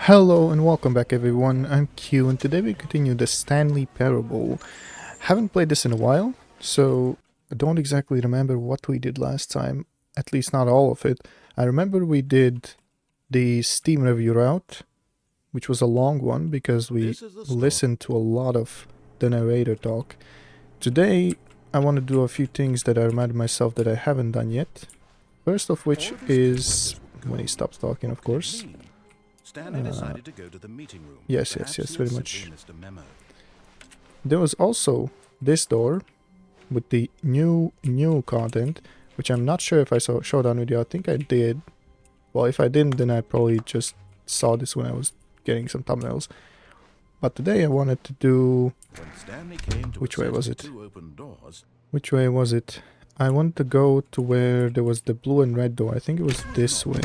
Hello and welcome back everyone, I'm Q and today we continue the Stanley Parable. Haven't played this in a while, so I don't exactly remember what we did last time, at least not all of it. I remember we did the Steam review route, which was a long one because we listened to a lot of the narrator talk. Today I want to do a few things that I reminded myself that I haven't done yet. First of which is when he stops talking, of course. Stanley decided to go to the meeting room. Yes, very much. There was also this door with the new content, which I'm not sure if I showed on video. I think I did. Well, if I didn't, then I probably just saw this when I was getting some thumbnails. But today I wanted to do... Which way was it? Which way was it? I wanted to go to where there was the blue and red door. I think it was this way.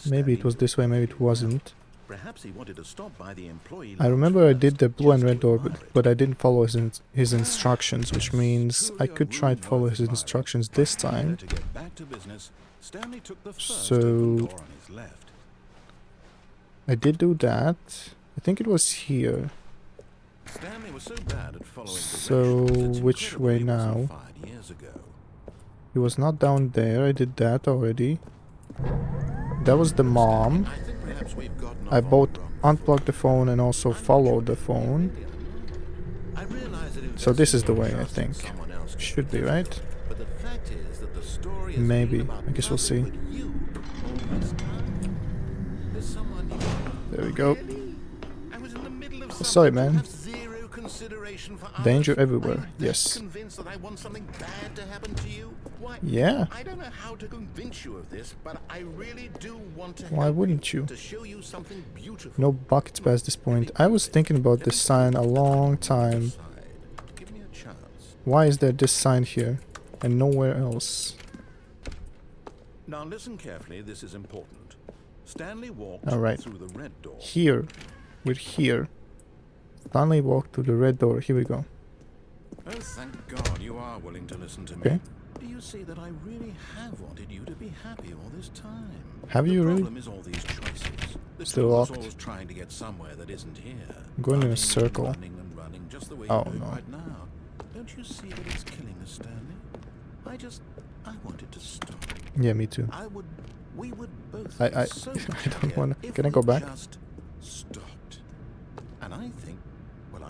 Maybe it was this way, maybe it wasn't. I remember I did the blue and red door, but I didn't follow his instructions, which means I could try to follow his instructions this time. So I did do that. I think it was here. So which way now? It was not down there, I did that already. That was the mom. I both unplugged the phone and also followed the phone. So this is the way, I think. Should be, right? Maybe. I guess we'll see. There we go. Sorry, man. Danger everywhere. Yes. Yeah. I don't know how to convince you of this, but I really do want to. Why wouldn't you? To show you something beautiful. No buckets past this point. I was thinking about this sign a long time. Give me a chance. Why is there this sign here and nowhere else? Now listen carefully, this is important. Stanley walked through the red door. Here. We're here. Stanley walked through the red door. Here we go. Oh, thank God you are willing to listen to me. Okay. Do you see that I really have wanted you to be happy all this time? Have you really? The problem is all these choices. Still locked. Always trying to get somewhere that isn't here. I'm going in a circle. Running, just the way oh you're doing no. Right now. Don't you see that it's killing us, Stanley? I wanted to stop. Yeah, me too. We would both I so I don't want to. Can I go back? Just stopped. And I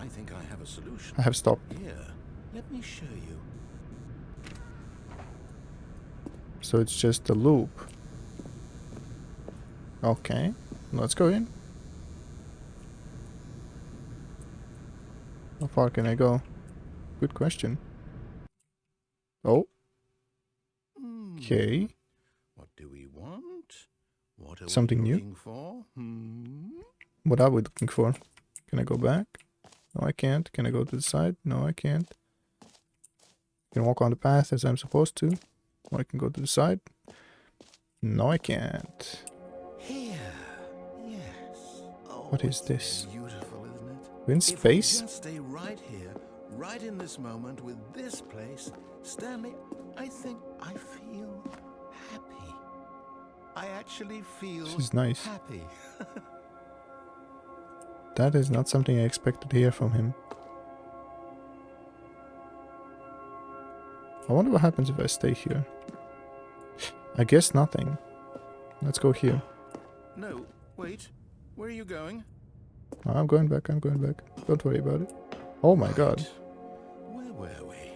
think I have a solution. I have stopped. Here, let me show you. So it's just a loop. Okay, let's go in. How far can I go? Good question. Oh. Okay. What do we want? What are Something we new? looking for? What are we looking for? Can I go back? No, I can't. Can I go to the side? No, I can't. Can I walk on the path as I'm supposed to? Or I can go to the side? No, I can't. Here. Yes. Oh, What is this? Beautiful, isn't it? We're in If we space? just stay right here, right in this moment with this place, Stanley, I think I feel happy. I actually feel This is nice. happy. That is not something I expected to hear from him. I wonder what happens if I stay here. I guess nothing. Let's go here. No, wait. Where are you going? I'm going back, I'm going back. Don't worry about it. Oh my god. Where were we?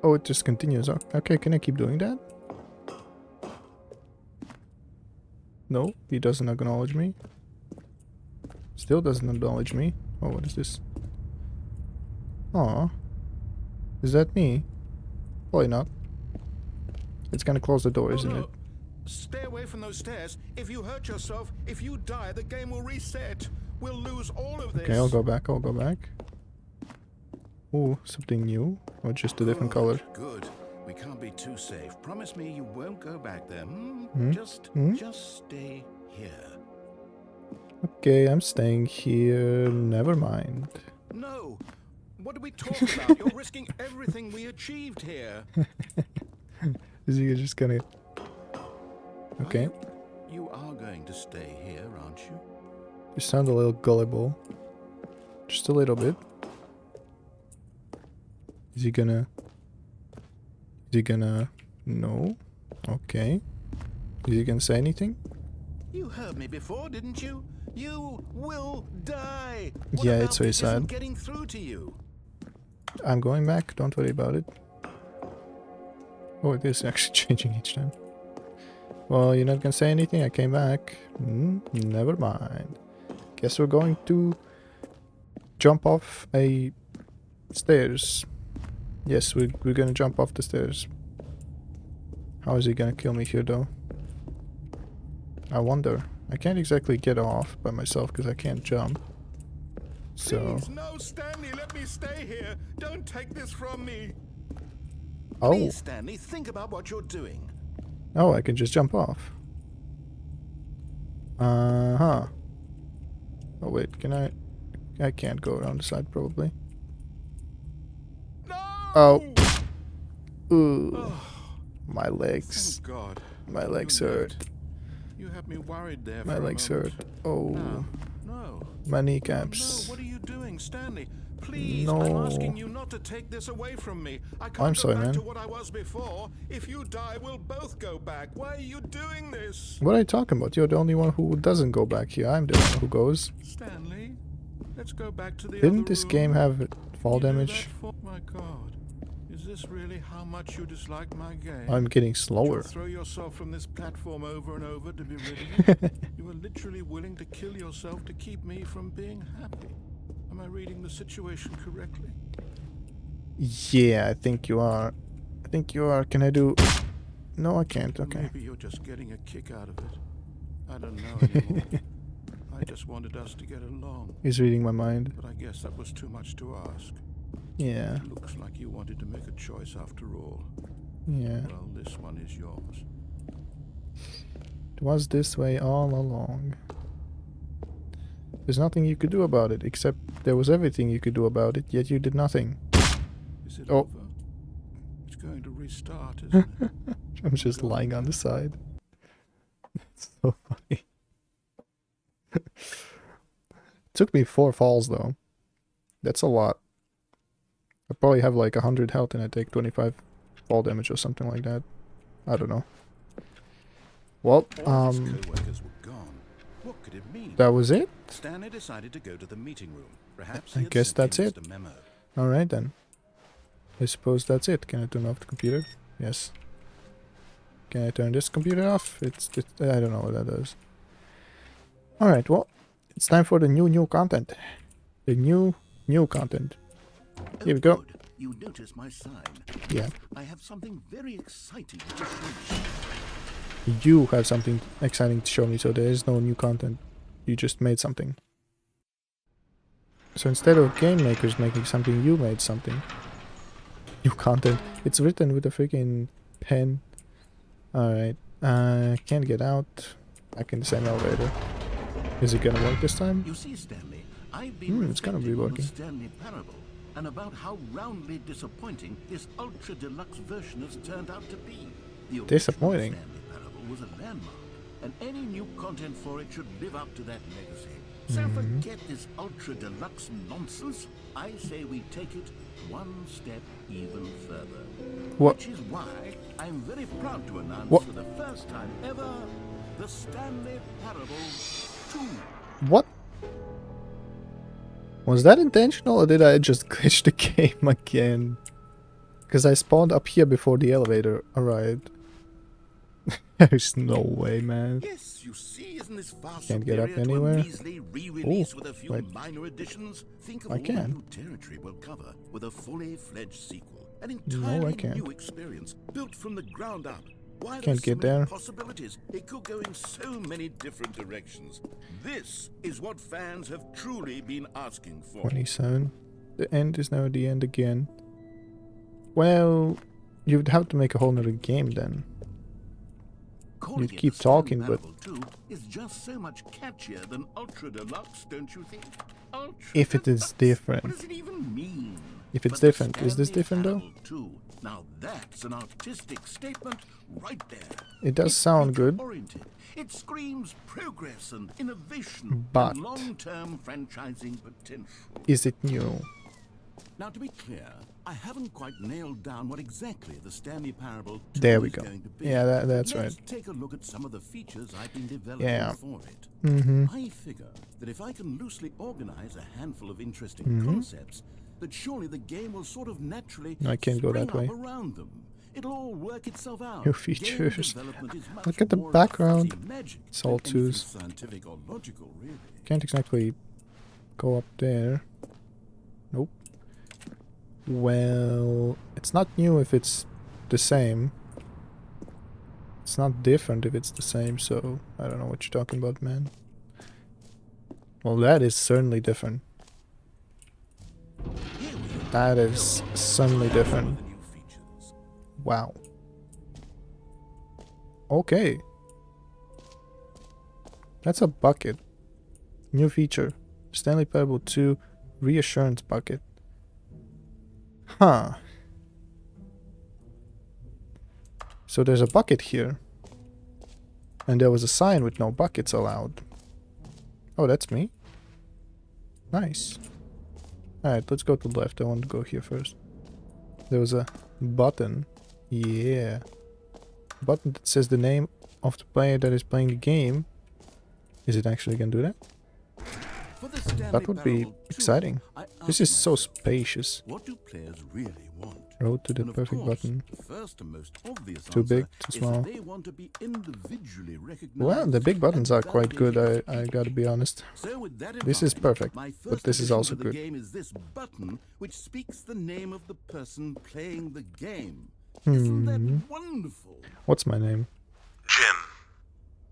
Oh, it just continues. Okay, can I keep doing that? No, he doesn't acknowledge me. Still doesn't acknowledge me. Oh, what is this? Aw. Is that me? Probably not. It's gonna close the door, isn't it? Stay away from those stairs. If you hurt yourself, if you die, the game will reset. We'll lose all of this. Okay, I'll go back, Ooh, something new? Or just a different color? Good. We can't be too safe. Promise me you won't go back there. Just stay here. Okay, I'm staying here. Never mind. No. What are we talking about? You're risking everything we achieved here. Is he just gonna... Okay. You are going to stay here, aren't you? You sound a little gullible. Just a little bit. Is he gonna... No. Okay. Is he gonna say anything? You heard me before, didn't you? You will die. What Yeah, about it's very this isn't sad. getting through to you? I'm going back, don't worry about it. Oh, it is actually changing each time. Well, you're not gonna say anything, I came back. Never mind. Guess we're going to jump off a stairs. Yes, we're gonna jump off the stairs. How is he gonna kill me here though? I wonder. I can't exactly get off by myself because I can't jump. So... Please, no, Stanley, let me stay here. Don't take this from me. Oh. Please, Stanley, think about what you're doing. Oh, I can just jump off. Uh-huh. Oh wait, can I... I can't go around the side probably. No! Oh. Ooh. Oh, My legs. thank God. My legs You hurt. lived. You had me worried there My for a legs moment. hurt. Oh. No, no. My No, kneecaps. what are you doing, Stanley? Please, No. I'm asking you not to take this away from me. I can't I'm go sorry, back man. to what I was before. If you die, we'll both go back. Why are you doing this? What are you talking about? You're the only one who doesn't go back here. I'm the one who goes. Stanley, let's go back to the Didn't other this room. game have fall You do damage? that for- My God, is this really how much you dislike my game? I'm getting You'll slower. throw yourself from this platform over and over to be rid of me? You are literally willing to kill yourself to keep me from being happy. Am I reading the situation correctly? Yeah, I think you are. I think you are. Can I do... No, I can't. Okay. Maybe you're just getting a kick out of it. I don't know anymore. I just wanted us to get along, He's reading my mind. but I guess that was too much to ask. Yeah. It looks like you wanted to make a choice after all. Yeah. Well, this one is yours. It was this way all along. There's nothing you could do about it, except there was everything you could do about it, yet you did nothing. Is it Oh. over? It's going to restart, isn't it? I'm just lying on the side. It's so funny. Took me 4 falls though. That's a lot. I probably have like 100 health and I take 25 fall damage or something like that. I don't know. Well, All of his co-workers were gone. What could it mean? that was it? Stanley decided to go to the meeting room. Perhaps I he had guess sent that's him it. just a memo. Alright then. I suppose that's it. Can I turn off the computer? Yes. Can I turn this computer off? I don't know what that does. Alright, well, it's time for the new content. The new content. Here we go. Good. You notice my sign. Yeah. I have something very exciting to show you. You have something exciting to show me, so there is no new content. You just made something. So instead of game makers making something, you made something. New content. It's written with a freaking pen. Alright. Can't get out. Back in the same elevator. Is it gonna work this time? You see, Stanley, I've been It's gonna be reflecting on working. the Stanley parable and about how roundly disappointing this ultra deluxe version has turned out to be. The original Disappointing? Stanley parable was a landmark, and any new content for it should live up to that legacy. So forget this ultra deluxe nonsense. I say we take it one step even further. What? Which is why I'm very proud to announce What? for the first time ever the Stanley Parable 2. What? Was that intentional or did I just glitch the game again? Because I spawned up here before the elevator arrived. There's no way, man. Yes, you see, isn't this far Can't get up superior to anywhere? a measly re-release Ooh, with a few wait. minor additions? Think of I all can. the new territory we'll cover with a fully fledged sequel. An No, I entirely can't. new experience, built from the ground up. Why Can't there's so get many there. possibilities. It could go in so many different directions. This is what fans have truly been asking for. 27. The end is never the end again. Well, you'd have to make a whole nother game then. Calling You'd it keep the Stanley talking, but Parable 2 is just so much catchier than Ultra Deluxe, don't you think? Ultra if it is Deluxe? What different. does it even mean? If it's But the different. Is this Stanley different though? Parable 2, now that's an artistic statement right there. It does It's sound good. future-oriented. It screams progress and innovation But and long-term franchising potential. is it new? Now, to be clear, I haven't quite nailed down what exactly the Stanley Parable 2 There we is go. going to be. Yeah, that's Let's right. take a look at some of the features I've been developing Yeah. for it. Mm-hmm. I figure that if I can loosely organize a handful of interesting concepts, that surely the game will sort of naturally I can't go spring that way. up around them. It'll all work itself out. New Game features. development is much Look at the more background. fuzzy magic It's all than anything twos. scientific or logical, really. Can't exactly go up there. Nope. Well, it's not new if it's the same. It's not different if it's the same, so I don't know what you're talking about, man. Well, that is certainly different. That is certainly different. The new features. Wow. Okay. That's a bucket. New feature. Stanley Parable 2 Reassurance Bucket. Huh. So there's a bucket here. And there was a sign with no buckets allowed. Oh, that's me? Nice. Alright, let's go to the left. I want to go here first. There was a button. Yeah. Button that says the name of the player that is playing the game. Is it actually gonna do that? For the Stanley That would be Parable 2, exciting. I This asked is so myself, spacious. what do players really want? Road to the And of perfect course, button. the first and most obvious Too answer big, too is small. that they want to be individually recognized. Well, the big buttons and are quite good, validated I as gotta be honest. So with that in This is mind, perfect, my but first this is addition also to the good. game is this button, which speaks the name of the person playing the game. Isn't that wonderful? What's my name? Jim.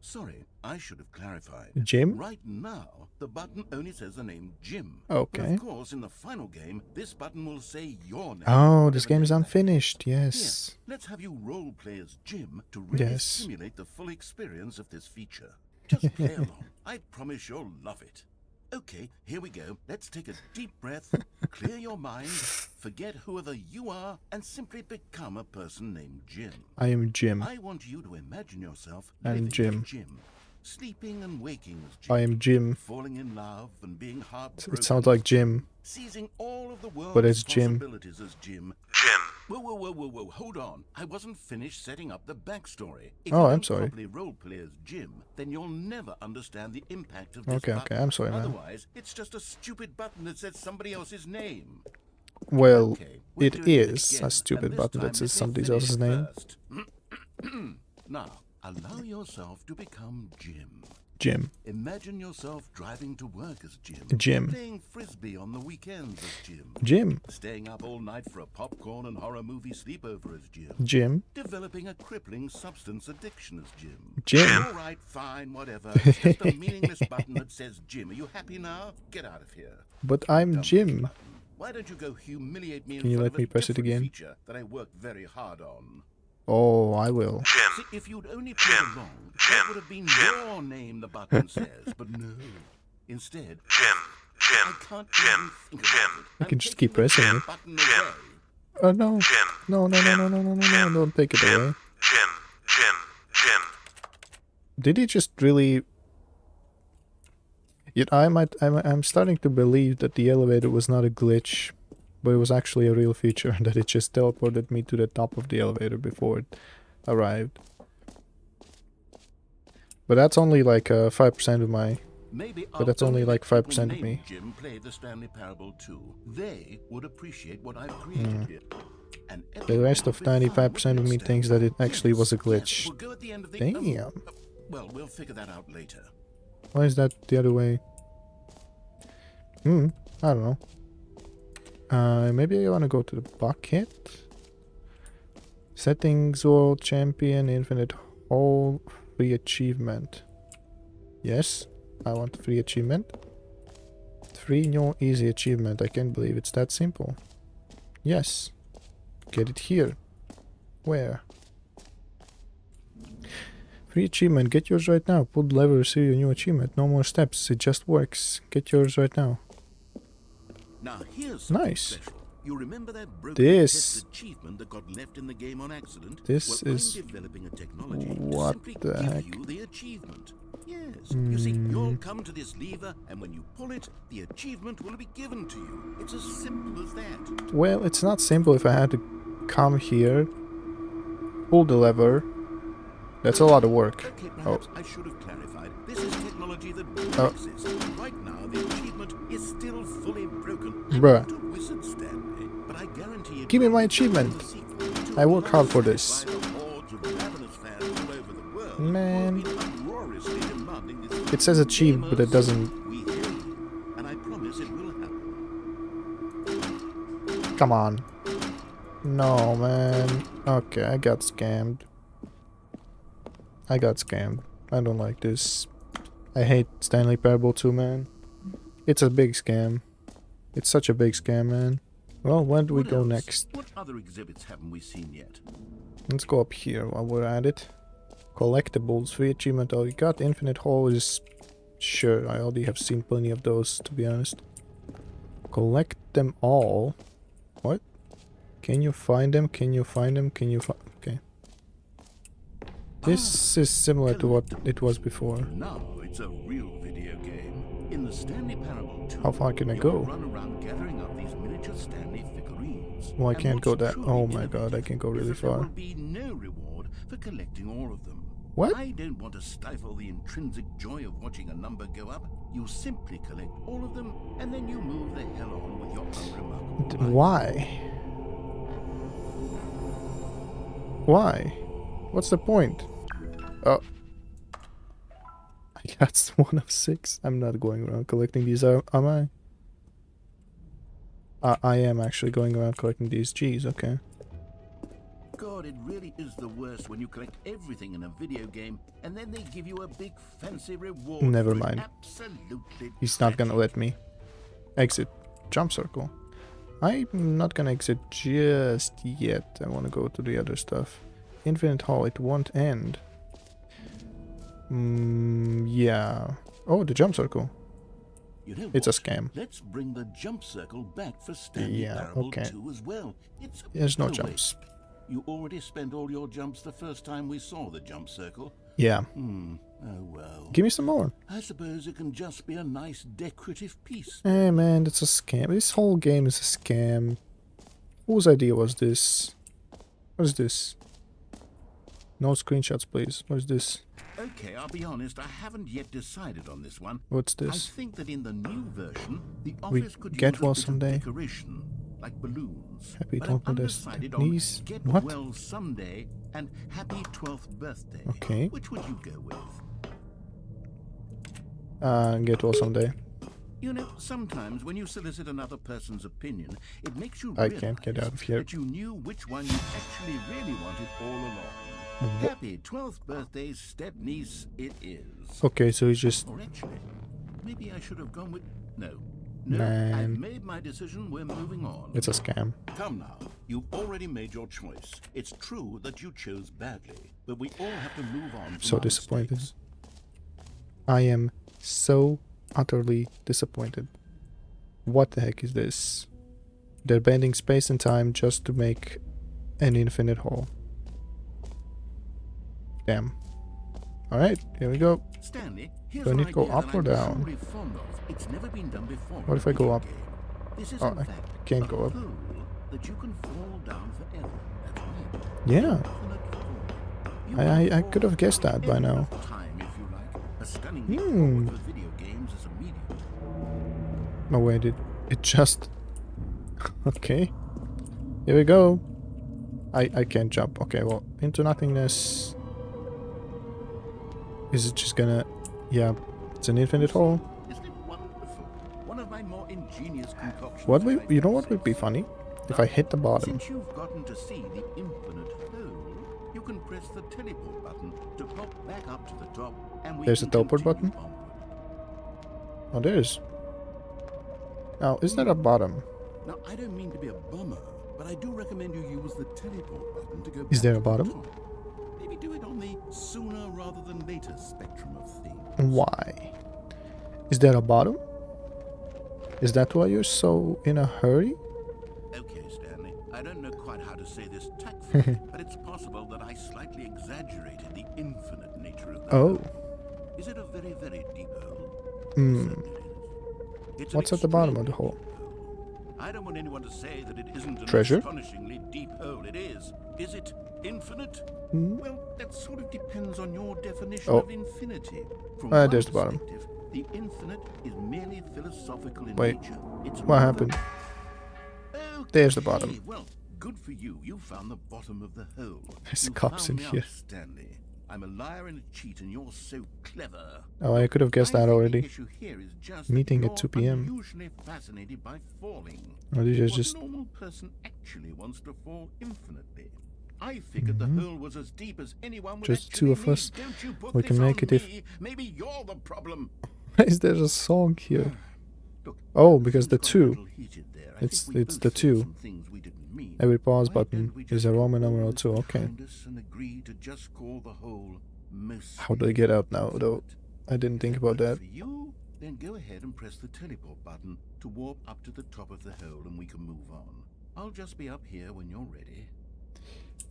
Sorry, I should have clarified. Jim? Right now, the button only says the name Jim. Okay. But of course, in the final game, this button will say your name. Oh, this whatever game is name that unfinished. Here, Yes. let's have you role play as Jim to really Yes. simulate the full experience of this feature. Just play along. I promise you'll love it. Okay, here we go. Let's take a deep breath, clear your mind, forget whoever you are, and simply become a person named Jim. I am Jim. I want you to imagine yourself I'm living Jim. as Jim, sleeping and waking as Jim, I am Jim. falling in love and being heartbroken. It sounds like Jim. Seizing all of the world's But it's Jim. possibilities as Jim. Jim. Whoa, hold on. I wasn't finished setting up the backstory. If Oh, you I'm don't sorry. properly roleplay as Jim, then you'll never understand the impact of this Okay, button. I'm sorry, man. Otherwise, it's just a stupid button that says somebody else's name. Well, Okay, we're it doing it is again, a stupid and this button time that says let me somebody finish else's name. first. Now, allow yourself to become Jim. Jim. Imagine yourself driving to work as Jim. Jim. Playing frisbee on the weekends as Jim. Jim. Staying up all night for a popcorn and horror movie sleepover as Jim. Jim. Developing a crippling substance addiction as Jim. Jim. All right, fine, whatever. It's just a meaningless button that says Jim. Are you happy now? Get out of here. But I'm Dumb Jim. button. Why don't you go humiliate me in Can you front let me of a press it different again? feature that I worked very hard on? Oh, I will. See, Jim. if you'd only played Jim. along, Jim. that would have been Jim. your name the button says. But no. Instead, Jim. I Jim. can't Jim. even think Jim. about it. I I'm can just taking keep the pressing damn it. button Jim. away. Oh no. Jim. No, no, no, no, no, no, no, no, don't take it away. Jim. Jim. Jim. Did he just really... Yet I'm starting to believe that the elevator was not a glitch, but it was actually a real feature, that it just teleported me to the top of the elevator before it arrived. But that's only like 5% of my... Maybe But that's only like 5% of people me. named Jim play the Stanley Parable 2. They would appreciate what I've created here. And The rest of everyone will be 95% fine, of me wouldn't it, thinks that it actually was a Yes, glitch. we'll go at the end of the Damn. well, we'll figure that out later. Why is that the other way? I don't know. Maybe I want to go to the bucket. Settings, world champion, infinite hole, free achievement. Yes, I want free achievement. Free new easy achievement. I can't believe it's that simple. Yes. Get it here. Where? Free achievement. Get yours right now. Pull the lever, receive your new achievement. No more steps. It just works. Get yours right now. Now here's something Nice. special. You remember that broken This- test achievement that got left in the game on accident? This well, is- I'm developing a technology what to simply the give heck? you the achievement. Yes. You see, you'll come to this lever, and when you pull it, the achievement will be given to you. It's as simple as that. Well, it's not simple if I had to come here, pull the lever. That's a lot of work. Okay, perhaps I should have clarified. This is technology that will Oh. exist. Right now, the achievement is still fully broken. Bruh. I'm not a wizard, Stanley, but I guarantee you. Give me my achievement. I work hard for this. Man. It says achieved, but it doesn't. And I promise it will happen. Come on. No, man. Okay, I got scammed. I don't like this. I hate Stanley Parable 2, man. It's a big scam. It's such a big scam, man. Well, where do we go next? What other exhibits haven't we seen yet? Let's go up here while we're at it. Collectibles, free achievement all you got. Infinite Hall is... Sure, I already have seen plenty of those, to be honest. Collect them all. What? Can you find them? Can you find them? Can you find... Okay. This is similar to what it was before. Now it's a real video game. In the Stanley Parable 2, How far can I you'll go? run around gathering up these miniature Stanley figurines. Well, I And can't what's go that... truly Oh my god, I innovative can go is really that there far. will be no reward for collecting all of them. What? I don't want to stifle the intrinsic joy of watching a number go up. You simply collect all of them, and then you move the hell on with your unremarkable life. Why? Why? What's the point? Oh. I got 1 of 6. I'm not going around collecting these, am I? I am actually going around collecting these. Jeez, okay. God, it really is the worst when you collect everything in a video game and then they give you a big fancy reward. Never for it. mind. Absolutely. He's not gonna tragic. let me. Exit. Jump circle. I'm not gonna exit just yet. I wanna go to the other stuff. Infinite Hall, it won't end. Yeah. Oh, the jump circle. You know It's a what? scam. Let's bring the jump circle back for Stanley Yeah, Parable okay. 2 as well. It's a There's no wait. jumps. You already spent all your jumps the first time we saw the jump circle. Yeah. Oh well. Give me some more. I suppose it can just be a nice decorative piece. Hey man, that's a scam. This whole game is a scam. Whose idea was this? What is this? No screenshots, please. What is this? Okay, I'll be honest, I haven't yet decided on this one. What's I this? think that in the new version, the We office could get use a well bit someday. of decoration, like balloons. Happy But I'm 12th birthday. undecided on Please? Get What? Well Someday and Happy 12th Birthday. Okay. Which would you go with? Get well someday. You know, sometimes when you solicit another person's opinion, it makes you I realize can't get out of here. that you knew which one you actually really wanted all along. Happy 12th birthday, step-niece, it is. Okay, so he's just... Or actually, maybe I should have gone with... No. No, Man. I've made my decision, we're moving on. It's a scam. Come now, you've already made your choice. It's true that you chose badly, but we all have to move on from So our disappointed. mistakes. I am so utterly disappointed. What the heck is this? They're bending space and time just to make an infinite hall. Damn. Alright, here we go. Stanley, here's Do I an need to go idea up that or I'm down? truly fond of. It's never been done before. What if in I a go video up? game. This is Oh, in I fact can't a go up. hole that you can fall down forever. That's right. Yeah. Infinite fall. You I can could have fall guessed that by any now. of time, if you like. A stunning leap Hmm. forward for video games as a medium. No way, did it just... Okay. Here we go. I can't jump. Okay, well, into nothingness. Is it just gonna... Yeah, it's an infinite hole. Isn't it wonderful? One of my more ingenious concoctions. What we... I've You know ever what would be seen. funny? If I hit the bottom. Since you've gotten to see the infinite hole, you can press the teleport button to pop back up to the top, and we There's a can teleport continue button? onward. Oh, there's... Now, is there a bottom? Now, I don't mean to be a bummer, but I do recommend you use the teleport button to go Is back there a to the bottom? top. Maybe do it on the sooner rather than later spectrum of things. Why? Is there a bottom? Is that why you're so in a hurry? Okay, how to say this tactfully, but it's possible that I slightly exaggerated the infinite nature of the Oh. hole. Is it a very, very deep hole? Hmm. Certainly it is. It's an What's at the bottom of the extremely hole? deep hole. I don't want anyone to say that it isn't an Treasure? astonishingly deep hole. It is. Is it infinite? Hmm. Well, that sort of depends on your definition Oh. of infinity. From my There's the bottom. perspective, the infinite is merely philosophical in Wait, nature. It's what happened? There's the bottom. Okay, well, good for you. You found the bottom of the hole. There's You cups found in me here. out, Stanley. I'm a liar and a cheat, and you're so clever. Oh, I could have guessed I that think already. The issue here is just Meeting that at 2 you're p.m. unusually fascinated by falling. Oh, these are What just... normal person actually wants to fall infinitely. I figured the hole was as deep as anyone would Just actually two of us. need. Don't you put We this can on make it if... me. Maybe you're the problem. Is there a song here? Look, Oh, because the things got a 2. little heated there. I It's think we the both said 2. some things we didn't mean. Every pause Why button don't we is just a put Roman all numeral this 2. Okay. behind us and agree to just call the hole most How do I get out now, though? I didn't think about that. For you, then go ahead and press the teleport button to warp up to the top of the hole and we can move on. I'll just be up here when you're ready.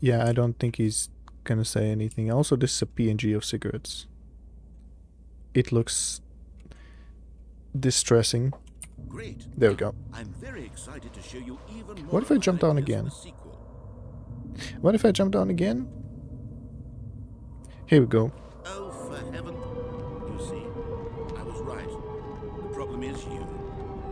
Yeah, I don't think he's gonna say anything. Also, this is a PNG of cigarettes. It looks distressing. Great. There we go. I'm very excited to show you even more. What if I jump down ideas for again? the sequel. What if I jump down again? Here we go. Oh, for heaven. You see, I was right. The problem is you.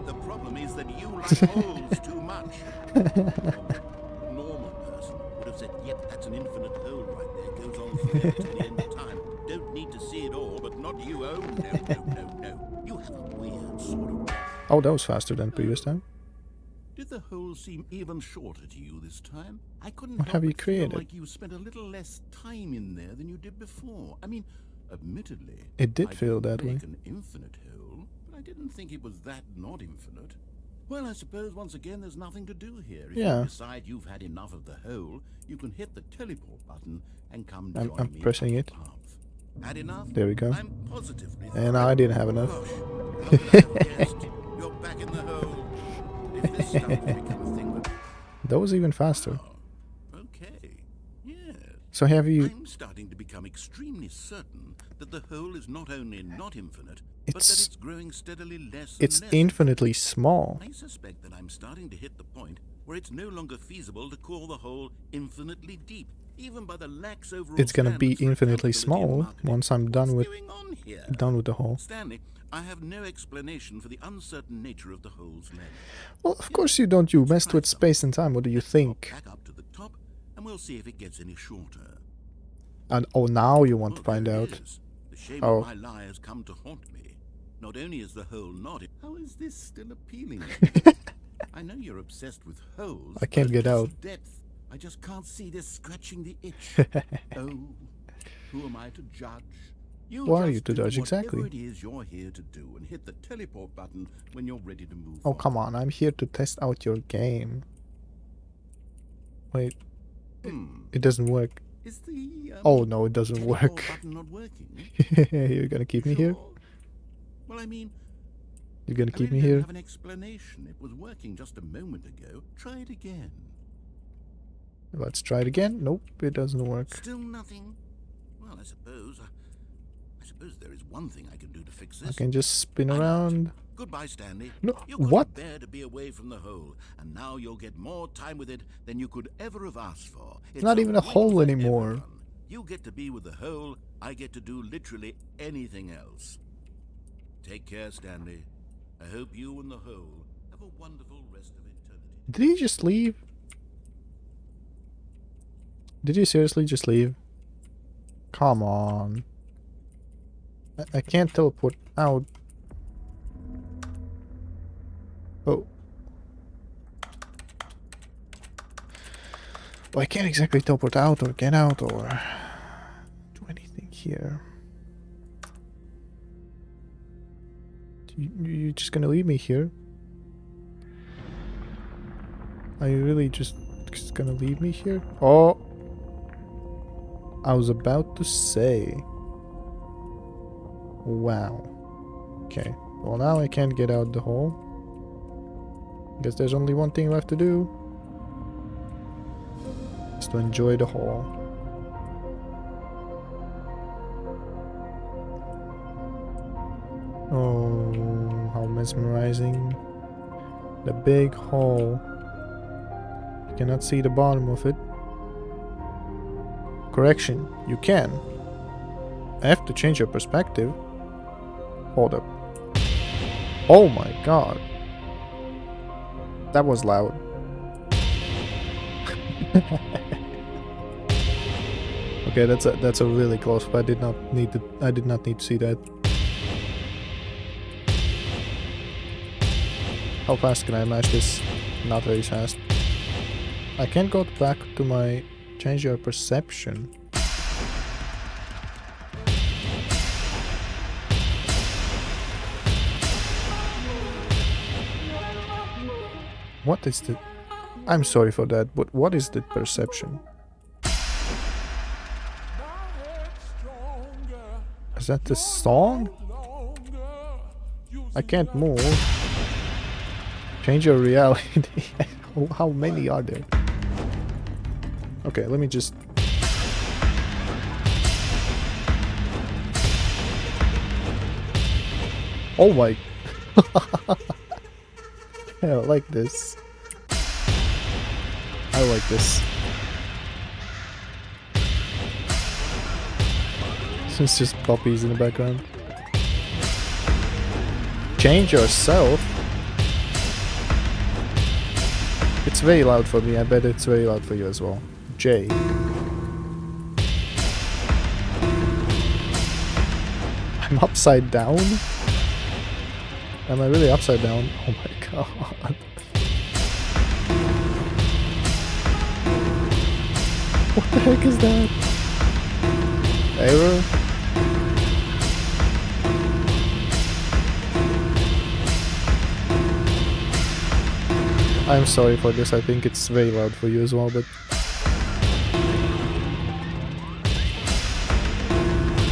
The problem is that you like holes too much. A normal person would have said, yep, that's an infinite hole right there. Goes on forever till the end of time. Don't need to see it all, but not you. Oh, no. You have a weird sort of... Oh, that was faster than previous time. Did the hole seem even shorter to you this time? I couldn't What help have you but feel created? like you spent a little less time in there than you did before. I mean, admittedly, It did I feel didn't that way. make an infinite hole, but I didn't think it was that not infinite. Well, I suppose once again there's nothing to do here. If Yeah. you decide you've had enough of the hole, you can hit the teleport button and come join I'm me pressing up it. the path. Had enough? There we go. I'm positively And I didn't have enough. Gosh, how could I have guessed? You're back in the hole. If this starts to become a thing that... That was even faster. Oh, okay. Yes. So have you... I'm starting to become extremely certain that the hole is not only not infinite, but that It's... it's growing steadily less and It's less. infinitely small. I suspect that I'm starting to hit the point where it's no longer feasible to call the hole infinitely deep, even by the lax overall It's gonna be standards for infinitely accountability and small marketing. once I'm done with What's going on here? the hole. Stanley, I have no explanation for the uncertain nature of the hole's length. Well, of course you don't. You messed with space and time. What do you think? Back up to the top, and we'll see if it gets any shorter. And oh, now you want to find there out. it is. The shame Oh. of my lie has come to haunt me. Not only is the hole not... How is this still appealing? I know you're obsessed with holes. I can't but get at this out. Depth, I just can't see this scratching the itch. Oh, who am I to judge? You Who are just you to do judge whatever exactly? it is you're here to do, and hit the teleport button when you're ready to move Oh, on. come on. I'm here to test out your game. Wait. It doesn't work. Is the Oh, no, it doesn't teleport work. button not working? You're gonna keep me here? Sure. Well, I mean, You're gonna I keep really me don't here? have an explanation. It was working just a moment ago. Try it again. Let's try it again. Nope, it doesn't work. Still nothing. Well, I suppose there is one thing I can do to fix this. I can just spin I'm out. around. Goodbye, Stanley. No, You couldn't what? bear to be away from the hole, and now you'll get more time with it than you could ever have asked for. It's not even a win hole for anymore. everyone. You get to be with the hole. I get to do literally anything else. Take care, Stanley. I hope you and the hole have a wonderful rest of eternity. Did he just leave? Did you seriously just leave? Come on. I can't teleport out. Oh. Well, I can't exactly teleport out or get out or do anything here. You're just gonna leave me here? Are you really just gonna leave me here? Oh! I was about to say. Wow. Okay. Well, now I can't get out the hole. Guess there's only one thing left to do. just to enjoy the hall. Oh, how mesmerizing. The big hall. You cannot see the bottom of it. Correction, you can. I have to change your perspective. Hold up. Oh my god. That was loud. Okay, that's a really close, but I did not need to see that. How fast can I match this? Not very fast. I can't go back to my change your perception. What is the... I'm sorry for that, but what is the perception? Is that the song? I can't move. Change your reality. How many are there? Okay, let me just... Oh my... I like this. I like this. It's just puppies in the background. Change yourself? It's very loud for me. I bet it's very loud for you as well. J. I'm upside down? Am I really upside down? Oh my god. What the heck is that? Error? I'm sorry for this, I think it's very loud for you as well, but...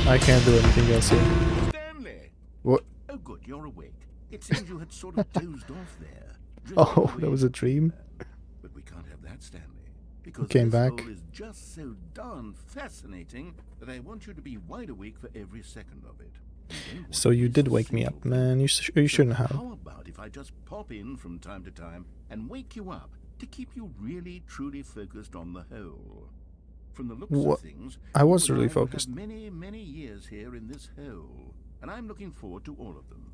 I can't do anything else here. Stanley! What? Oh good, you're awake. It seems you had sort of dozed off there. Oh, that was a dream? But we can't have that, Stanley. Because Came this back. hole is just so darn fascinating that I want you to be wide awake for every second of it. So you did wake me up, man. You shouldn't have. How about if I just pop in from time to time and wake you up to keep you really truly focused on the hole? From the looks of things, I was you and really I will have focused. many, many years here in this hole, and I'm looking forward to all of them.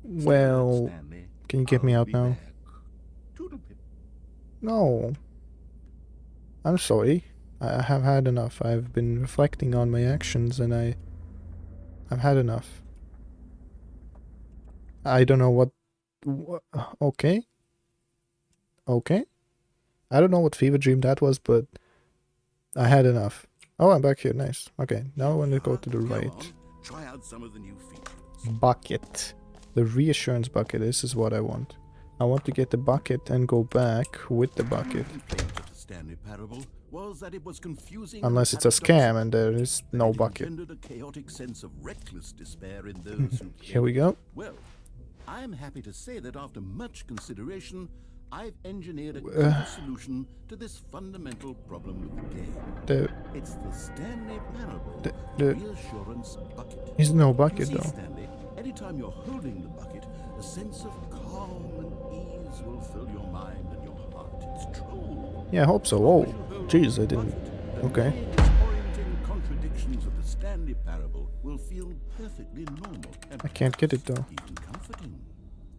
Well, Stanley, can you get me I'll out be now? back. Toodle-pip. No. I'm sorry. I have had enough. I've been reflecting on my actions and I've had enough. I don't know what okay. Okay. I don't know what fever dream that was, but I had enough. Oh, I'm back here. Nice. Okay, now I want to go to the Go right. on, try out some of the new features. Bucket. The reassurance bucket. This is what I want. I want to get the bucket and go back with the bucket. Stanley parable was that it was confusing. Unless it's a scam and there is no bucket. A chaotic sense of reckless despair in those who Here we go. Well, I'm happy to say that after much consideration, I've engineered a clever solution to this fundamental problem with the game. It's the Stanley parable. The reassurance bucket. There's no bucket You see, though. Stanley, anytime you're holding the bucket, a sense of calm and ease will fill your mind and your heart. It's true. Yeah, I hope so. Oh, jeez, I didn't. Okay. The disorienting contradictions of the Stanley parable will feel perfectly normal and I can't get it though. even comforting.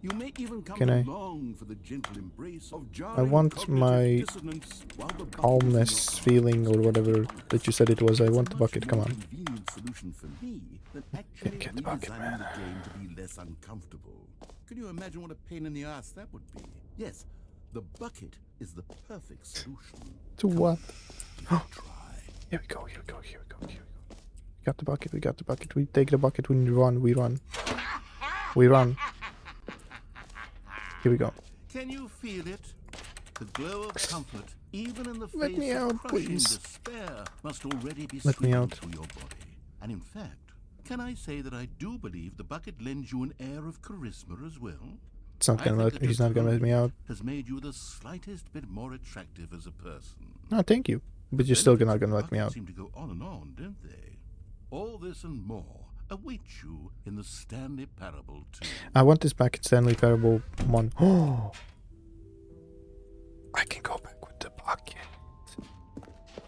You may even come Can I? to long for the gentle embrace of I want cognitive my dissonance while the bucket calmness is in your feeling or whatever that you said it was. I want the bucket. Come on. convenient solution for me than actually get the bucket, redesigning man. the game to be less uncomfortable. Can you imagine what a pain in the ass that would be? Yes, the bucket is the perfect solution. To what? Try. Here we go. Here we go. Here we go. Here we go. We got the bucket. We got the bucket. We take the bucket. We run. We run. We run. Here we go. Can you feel it? The glow of comfort, even in the Let face me of out, crushing please. despair, must already be Let me sweeping out. through your body. And in fact, can I say that I do believe the bucket lends you an air of charisma as well? It's not I gonna think let. that He's this not gonna let me out. has made you the slightest bit more attractive as a person. No, thank you. But you're still not gonna let me out. Seem to go on and on, don't they? All this and more awaits you in the Stanley Parable 2. I want this back in Stanley Parable 1. Oh! I can go back with the bucket.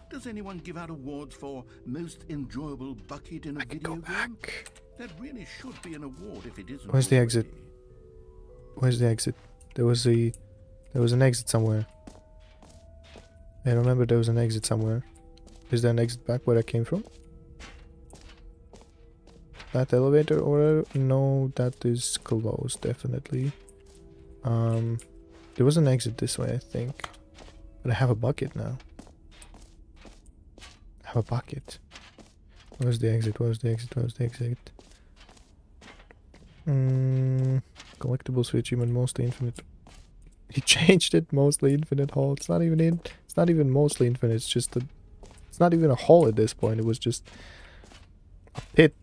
Does anyone give out awards for most enjoyable bucket in a video game? Back. That really should be an award if it isn't. Where's the exit? Where's the exit? There was an exit somewhere. I remember there was an exit somewhere. Is there an exit back where I came from? That elevator or no, that is closed definitely. There was an exit this way, I think. But I have a bucket now. I have a bucket. Where's the exit? Where's the exit? Where's the exit? Collectibles for achievement mostly infinite. He changed it, mostly infinite hall. It's not even mostly infinite, it's just it's not even a hall at this point. It was just a pit.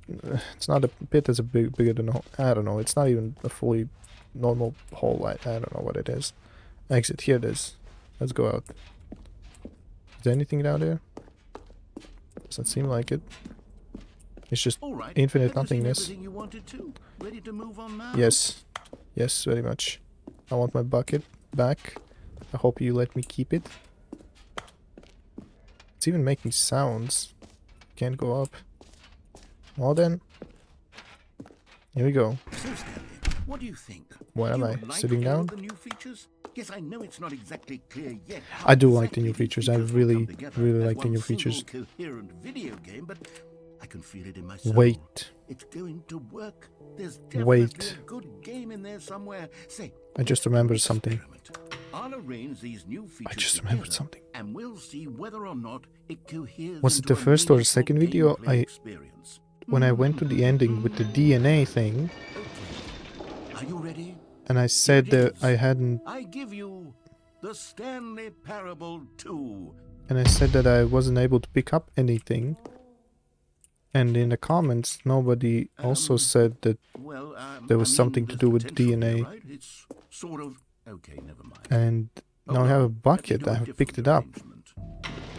It's not a pit that's bigger than a hole. I don't know. It's not even a fully normal hole. I don't know what it is. Exit, here it is. Let's go out. Is there anything down there? Doesn't seem like it. It's just infinite nothingness. You wanted to? Ready to move on now? Yes. Yes, very much. I want my bucket back. I hope you let me keep it. It's even making sounds. Can't go up. Well then. Here we go. So Stanley, what do you think? Where am I? Sitting down? The new features? Yes, I know it's not exactly clear yet. I do like the new features. I really like the new features. Coherent video game, but I can feel it in my soul. Wait. It's going to work. There's definitely a good game in there somewhere. Say, I just remembered something. I'll arrange these new features I just remembered something. And we'll see whether or not it coheres. Was it the first or the second video? When I went to the ending with the DNA thing. Okay. Are you ready? And I said that I hadn't. I give you the Stanley Parable 2. And I said that I wasn't able to pick up anything. And in the comments, nobody also said that there was something to do with DNA. Right? It's sort of okay. Never mind. And now I have a bucket. I have picked it up,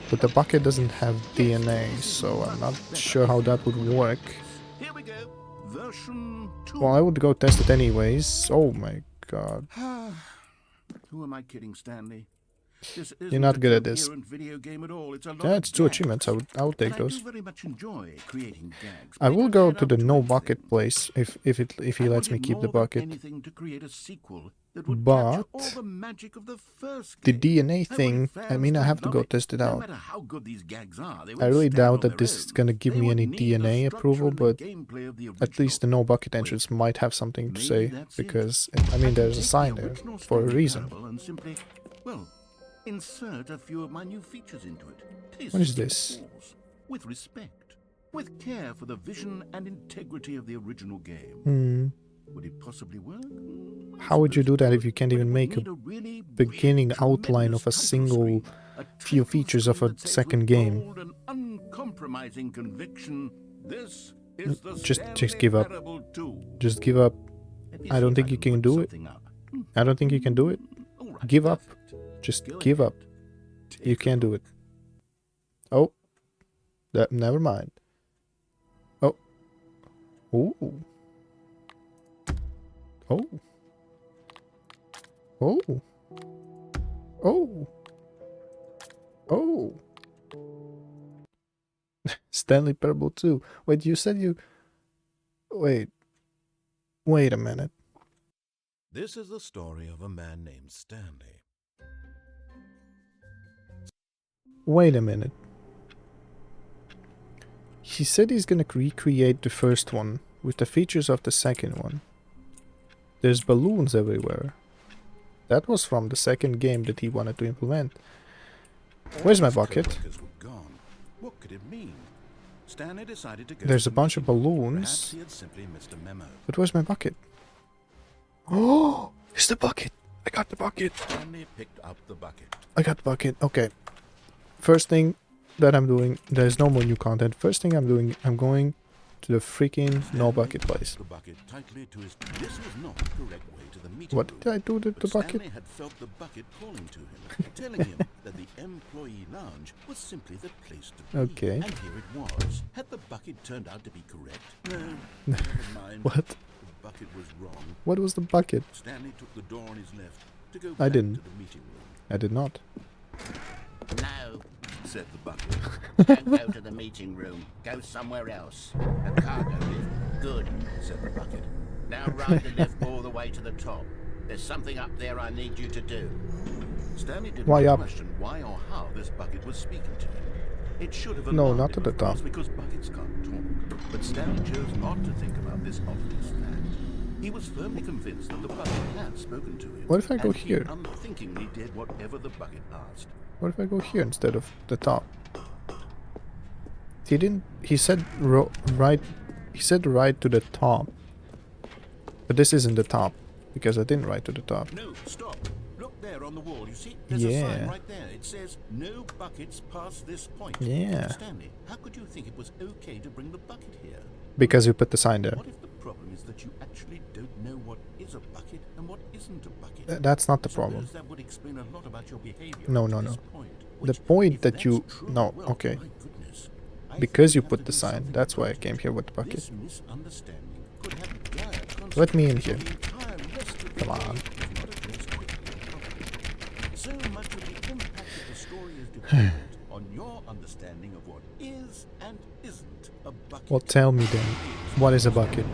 but the bucket doesn't have DNA, so I'm not sure how that would work. Here we go. Version 2. Well, I would go test it anyways. Oh my god. Who am I kidding, Stanley? You're not good at this. Video game at all. It's Yeah, it's 2 achievements. I would take those. I do very much enjoy creating gags. I will go to the no bucket place if he lets me keep the bucket. But the DNA thing, I mean, I have to go test it out. I really doubt that this is gonna give me any DNA approval, but at least the no bucket entrance might have something to say, because I mean, there's a sign there for a reason. Well, insert a few of my new features into it. What is this? With respect, with care for the vision and integrity of the original game. Would it possibly work? How would you do that if you can't even make a beginning outline of a single few features of a second game? Uncompromising conviction. This is the just give up. Just give up. I don't think you can do it. I don't think you can do it. Give up. Just give up. You can't do it. Oh. Never mind. Oh. Ooh. Oh. Oh. Oh. Oh. Stanley Parable 2. Wait, you said you... Wait a minute. This is the story of a man named Stanley. Wait a minute. He said he's gonna recreate the first one with the features of the second one. There's balloons everywhere. That was from the second game that he wanted to implement. Where's my bucket? What could it mean? Stanley decided to go. There's a bunch of balloons. But where's my bucket? Oh, it's the bucket. I got the bucket. Stanley picked up the bucket. I got the bucket. Okay. First thing that I'm doing, there's no more new content. First thing I'm doing, I'm going to the freaking no bucket place. The bucket tightly to his. This was not the correct way to the meeting What room. did I do to the But bucket? Stanley had felt the bucket calling to him, telling him that the employee lounge was simply the place to be. Okay. And here it was. Had the bucket turned out to be correct? No, never mind. What? The bucket was wrong. What was the bucket? Stanley took the door on his left to go I back didn't. to the meeting room. I did not. No, Said the bucket. don't go to the meeting room. Go somewhere else. The cargo lift. Good. Said the bucket. Now ride the lift all the way to the top. There's something up there I need you to do. Stanley did Why not up? question why or how this bucket was speaking to him. It should have No, alarmed not him, to the of course, top. because buckets can't talk. But Stanley chose not to think about this obvious fact. He was firmly convinced that the bucket had spoken to him. What if I go and he here? unthinkingly did whatever the bucket asked. What if I go here instead of the top? He didn't. He said right. He said right to the top. But this isn't the top because I didn't write to the top. No, stop. Look there on the wall. You see? There's a Yeah. sign right there. It says, no buckets past this point. Yeah. Stanley, how could you think it was okay to bring the bucket here? Because you put the sign there. What if the problem is that you actually don't know what is a bucket and what isn't a bucket? That's not the Suppose problem. that would explain a lot about your behavior No, up to no, this no. point, The which, point if that that's you... true, No, well, okay. my goodness. I Because think you have put to the do sign. something That's why I about came it. here with the bucket. This misunderstanding could have dire Let me in here. consequences for the entire rest of the Come on. day if not addressed quickly and properly. So much of the impact of the story is dependent on your understanding of what is and isn't a bucket. Well, tell me then. What is a bucket?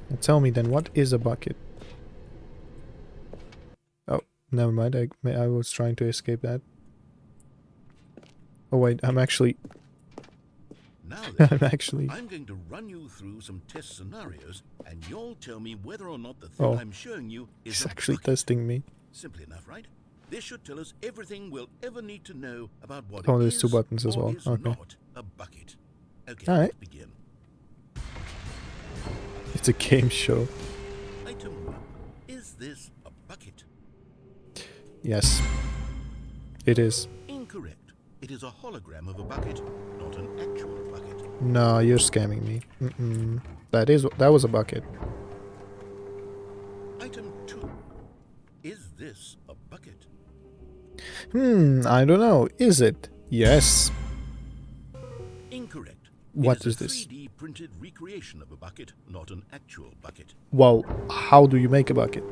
Well, tell me then. What is a bucket? Oh, never mind. I was trying to escape that. Oh wait, I'm actually... Now then, I'm actually... I'm going to run you through some test scenarios, and you'll tell me whether or not the thing Oh. I'm showing you is He's a actually bucket. testing me. Simple enough, right? This should tell us everything we'll ever need to know about what Oh, it there's is two buttons as or well. is Okay. not a bucket. Okay, All right. let's begin. It's a game show. Item 1. Is this a bucket? Yes. It is. Incorrect. It is a hologram of a bucket, not an actual bucket. No, you're scamming me. Mm-mm. That was a bucket. Item 2. Is this a bucket? I don't know. Is it? Yes. Incorrect. What It is is a this? 3D printed recreation of a bucket, not an actual bucket. Well, how do you make a bucket?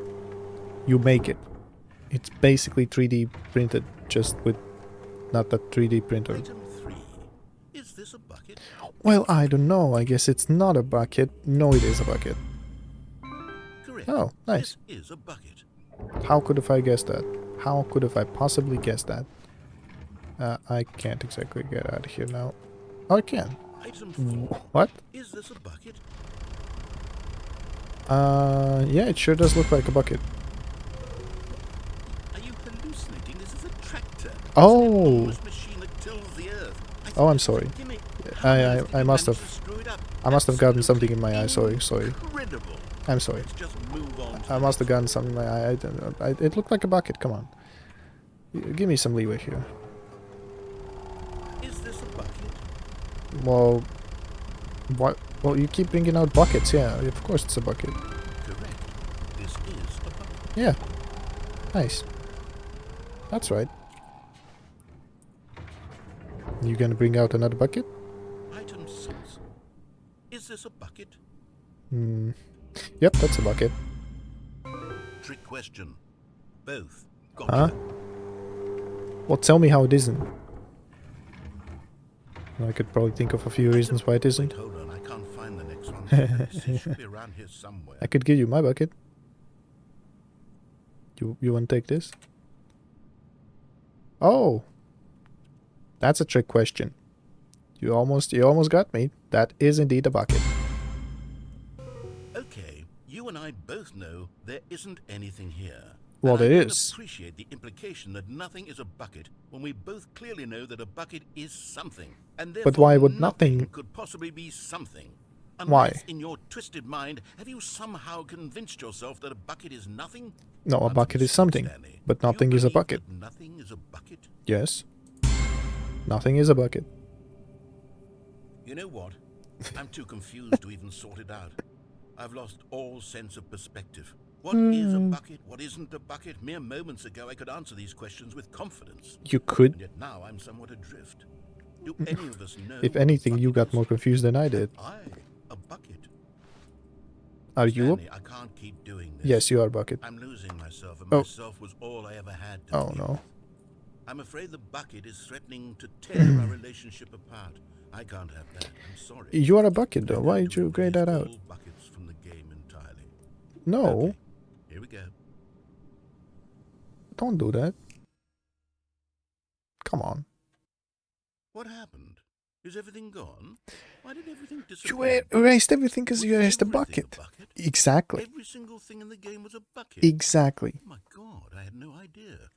You make it. It's basically 3D printed, just with not that 3D printer. Item 3. Is this a bucket? Well, I don't know. I guess it's not a bucket. No, it is a bucket. Correct. Oh, nice. This is a bucket. How could have I guessed that? How could have I possibly guessed that? I can't exactly get out of here now. Oh, I can. Item 4. What? Is this a bucket? Yeah, it sure does look like a bucket. Are you hallucinating? This is a tractor. Oh. It's an enormous machine that tills the earth. Oh, I'm sorry. Gimme. I must have- I must have gotten something in my eye. Sorry. Incredible. I'm sorry. Let's just move on. to I the must have next gotten something in my eye. It looked like a bucket. Come on. Give me some leeway here. one. Is this a bucket? Well, what? Well, you keep bringing out buckets. Yeah, of course it's a bucket. Correct. This is a bucket. Yeah. Nice. That's right. You gonna bring out another bucket? Item 6. Is this a bucket? Yep, that's a bucket. Trick question. Both. Huh? Gotcha. Well, tell me how it isn't. I could probably think of a few reasons why it isn't. Wait, hold on. I can't find the next one. It should be around here somewhere. I could give you my bucket. You want to take this? Oh, that's a trick question. You almost got me. That is indeed a bucket. Okay, you and I both know there isn't anything here. Well, And I there don't is. appreciate the implication that nothing is a bucket when we both clearly know that a bucket is something. And But why therefore would nothing- could possibly be something? Why? Unless in your twisted mind, have you somehow convinced yourself that a bucket is nothing? No, a I'm bucket is something, Stanley. but Do you nothing is a believe bucket. that nothing is a bucket? Yes. Nothing is a bucket. You know what? I'm too confused to even sort it out. I've lost all sense of perspective. What is a bucket? What isn't a bucket? Mere moments ago, I could answer these questions with confidence. You could. And yet now I'm somewhat adrift. Do any of us know? If what a anything, you bucket got more is? confused than I did. I, a bucket. Are you? Stanley, I can't keep doing this. Yes, you are bucket. I'm losing myself, and Oh. myself was all I ever had to Oh begin no. with. I'm afraid the bucket is threatening to tear our relationship apart. I can't have that. I'm sorry. You are a bucket though. I'm Why going did to you grade erase that out? all buckets from the game entirely. No, Okay, here we go. don't do that. Come on. What happened? Is everything gone? Why did everything You disappear? erased everything because Was you erased the everything bucket. a bucket? Exactly. Every single thing in the game was a bucket. Exactly. Oh my god, I had no idea.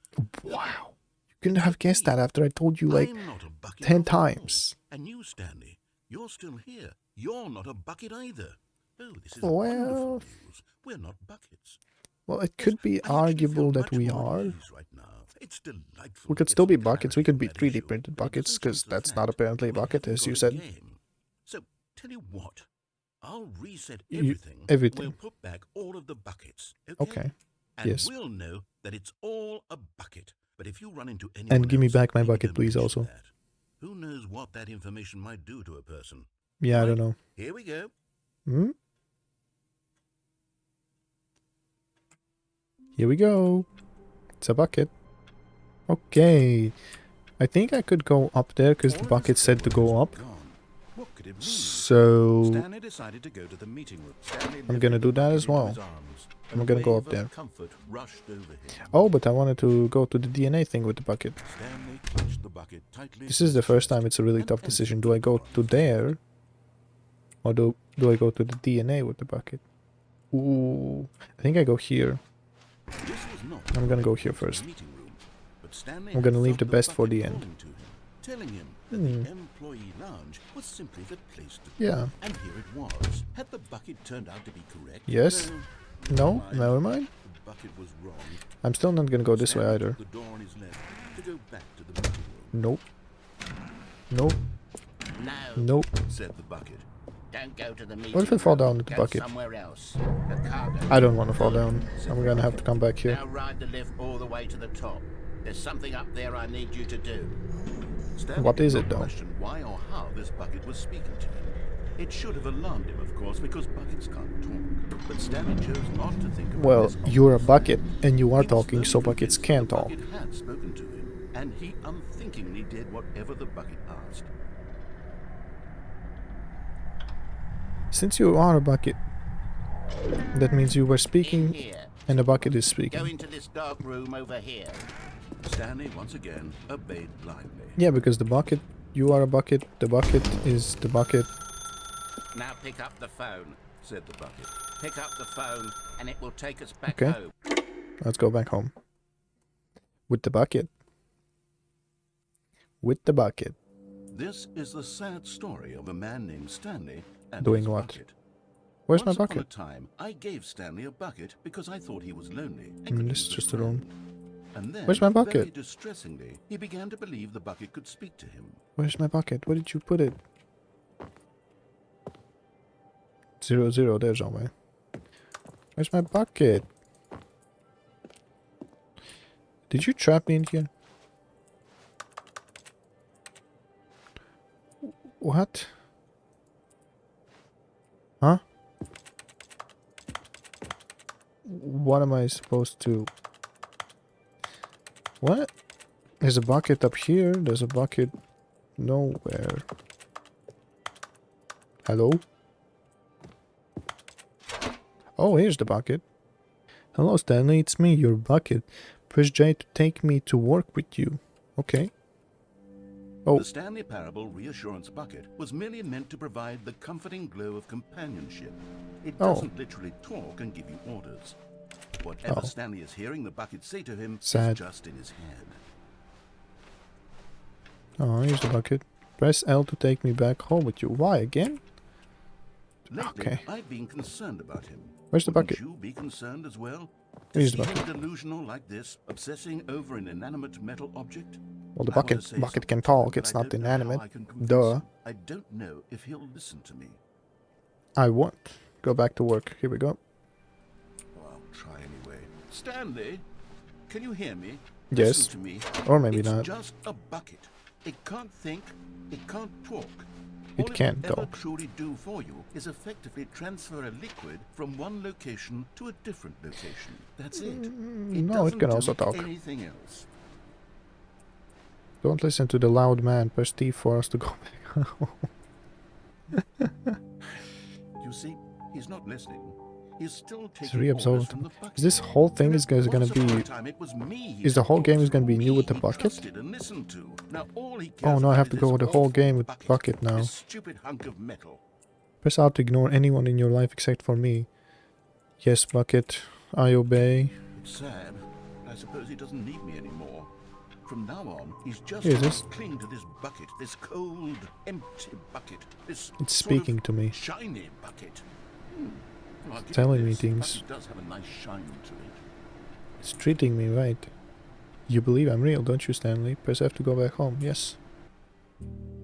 Wow. You couldn't have guessed that after I told you like I'm not a bucket 10 after all. times. And you, Stanley, you're still here. You're not a bucket either. Oh, this is Well, wonderful news. We're not buckets. Well, it could be I actually arguable feel that much we more at are. ease right now. It's delightful We to could get still be some buckets. We clarity could be on that 3D issue, printed but it buckets doesn't because change the that's fact not apparently a we bucket, haven't as you got a said. game. So, tell you what. I'll reset You- everything. everything. We'll put back all of the buckets. Okay? Okay. And Yes. we'll know that it's all a bucket. But if you run into anyone And give me else, back my maybe bucket, don't please, mention also. that. Who knows what that information might do to a person? Yeah, I don't Right? know. Here we go. Hmm? Here we go. It's a bucket. Okay. I think I could go up there because the All of bucket his said to go followers up. were gone. What could it mean? So Stanley decided to go to the meeting room. Stanley I'm lifted gonna the do that bucket as into well. his arms, I'm and a gonna go wave up of there. comfort rushed over him. Oh, but I wanted to go to the DNA thing with the bucket. Stanley clutched the bucket tightly This to is the his first chest time it's a really and tough penciled decision. the Do I go door to on his there? Or do I go to the DNA with the bucket? Ooh. I think I go here. This was not I'm gonna go the here place for the first. meeting room, but Stanley I'm gonna had leave felt the best for bucket the end. calling to him, telling him that the employee lounge was simply the place to be. Yeah. And here it was. Had the bucket turned out to be correct? Yes. No, never mind. The bucket was wrong. I'm still not gonna go this way Stanley either. took the door on his left to go back to the meeting room. Nope. Nope. No, Nope. Said the bucket. don't go to the meeting. What if I fall room. down with the Go bucket? somewhere else. The cargo. I don't want to fall down. I'm gonna have to come back here. Now ride the lift all the way to the top. There's something up there I need you to do. Stanley What did is not it, though? question why or how this bucket was speaking to him. It should have alarmed him, of course, because buckets can't talk. But Stanley chose not to think about Well, this you're a obvious bucket fact. and you are He was talking, so firmly buckets convinced can the talk. bucket had spoken to him, and he unthinkingly did whatever the bucket asked. Since you are a bucket, that means you were In speaking here. and the bucket is Go speaking. into this dark room over here. Stanley once again obeyed blindly. Yeah, because the bucket, you are a bucket, the bucket is the bucket. Now pick up the phone. Said the bucket. Pick up the phone, and it will take us back Okay. home. Let's go back home. With the bucket. With the bucket. This is the sad story of a man named Stanley and Doing his what? bucket. Where's my Once upon a bucket? time, I gave Stanley a bucket because I thought he was lonely. and Mm, could this use is just a friend. room. And then, Where's my very bucket? distressingly, he began to believe the bucket could speak to him. Where's my bucket? Where did you put it? 0, 0, there's no way. Where's my bucket? Did you trap me in here? What? Huh? What am I supposed to... What? There's a bucket up here. There's a bucket nowhere. Hello? Oh, here's the bucket. Hello, Stanley. It's me, your bucket. Press J to take me to work with you. Okay. Oh. The Stanley Parable Reassurance Bucket was merely meant to provide the comforting glow of companionship. It Oh. doesn't literally talk and give you orders. Whatever Oh. Stanley is hearing the bucket say to him Sad. is just in his head. Oh, here's the bucket. Press L to take me back home with you. Why again? Lately, Okay. I've been concerned about him. Where's the Wouldn't bucket? you be concerned as well? Here's To the see him bucket. delusional like this, obsessing over an inanimate metal object? Well, the I want to bucket say can something, talk. but It's I not don't know how inanimate. I can convince Duh. him. I don't know if he'll listen to me. I won't. Go back to work. Here we go. Well, I'll try anyway. Stanley, can you hear me? Yes. Listen to me. Or maybe It's not. just a bucket. It can't think. It can't talk. It All can't will ever talk. truly do for you is effectively transfer a liquid from one location to a different location. That's it. No, it can also talk. Anything else. Don't listen to the loud man. Press T for us to go back. You see, he's not listening. He's still taking orders reabsorbed. from the bucket. Is this whole thing is gonna Once upon a be? time, it was me he Is the whole game is supported, gonna be new me with the he bucket? trusted and listened to. Now all he Oh cares no, I about have to is go this the whole awful game with bucket now. This stupid hunk of metal. Press R to ignore anyone in your life except for me. Yes, bucket. I obey. It's sad. I suppose he doesn't need me anymore. From now on, he's just Here it going is. to cling to this bucket, this cold, empty bucket, this It's sort of speaking to me. shiny bucket. Well, I'll give Telling you me this. things. The bucket does have a nice shine to it. It's treating me right. You believe I'm real, don't you, Stanley? Press F to go back home. Yes.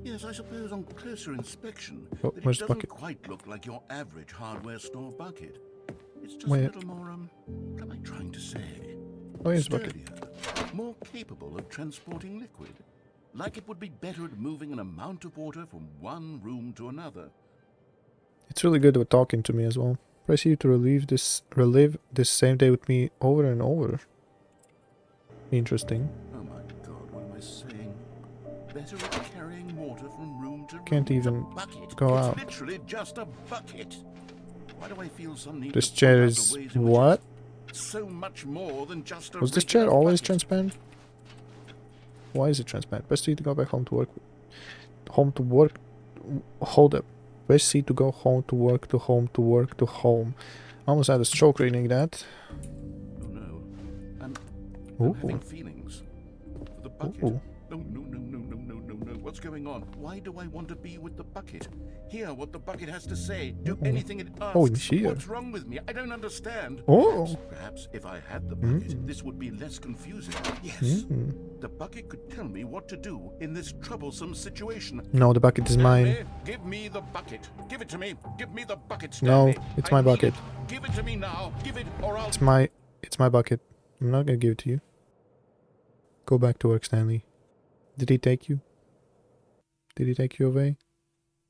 Yes, I suppose on closer inspection, Oh, that it where's the doesn't bucket? quite look like your average hardware store bucket. It's just Where? a little more, what am I trying to say? Oh, here's the bucket. Sturdier, more capable of transporting liquid. Like it would be better at moving an amount of water from one room to another. It's really good with talking to me as well. Press U to relive this same day with me over and over. Interesting. Oh my god, what am I saying? Better at carrying water from room to room. Can't even It's a bucket. go it's out. Literally just a bucket. Why do I feel some need This to chair point out is the ways in which what? it's so much more than just a Was this chair regular always bucket? transparent? Why is it transparent? Press C to go back home to work. Home to work. Hold up. Press C to go home to work to home to work to home. I almost had a stroke reading that. Oh no. I'm Ooh. having feelings. For the bucket. Ooh. No, no, no, no, no, no, no, no. What's going on? Why do I want to be with the bucket? Hear what the bucket has to say. Do anything it asks. Oh, it's here. What's wrong with me? I don't understand. Oh. Perhaps if I had the bucket, this would be less confusing. Yes. The bucket could tell me what to do in this troublesome situation. No, the bucket is mine. Stanley, give me the bucket. Give it to me. Give me the bucket, No, Stanley. it's I my need bucket. it. Give it to me now. Give it or I'll... It's my bucket. I'm not gonna give it to you. Go back to work, Stanley. Did he take you? Did he take you away?